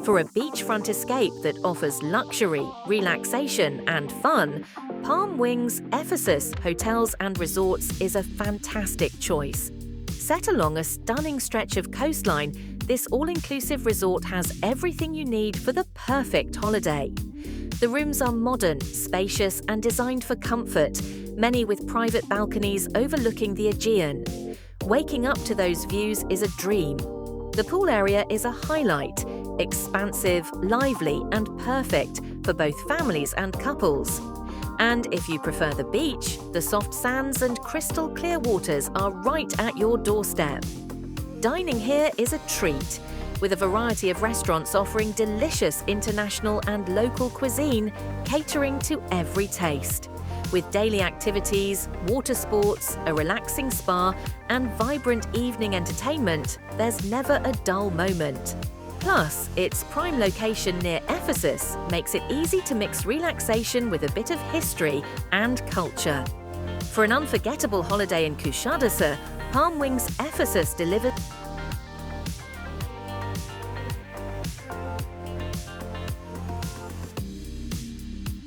For a beachfront escape that offers luxury, relaxation and fun, Palm Wings Ephesus Hotels and Resorts is a fantastic choice. Set along a stunning stretch of coastline, this all-inclusive resort has everything you need for the perfect holiday. The rooms are modern, spacious and designed for comfort, many with private balconies overlooking the Aegean. Waking up to those views is a dream. The pool area is a highlight, expansive, lively and perfect for both families and couples. And if you prefer the beach, the soft sands and crystal clear waters are right at your doorstep. Dining here is a treat, with a variety of restaurants offering delicious international and local cuisine, catering to every taste. With daily activities, water sports, a relaxing spa, and vibrant evening entertainment, there's never a dull moment. Plus, its prime location near Ephesus makes it easy to mix relaxation with a bit of history and culture. For an unforgettable holiday in Kusadasi, Palm Wings Ephesus delivers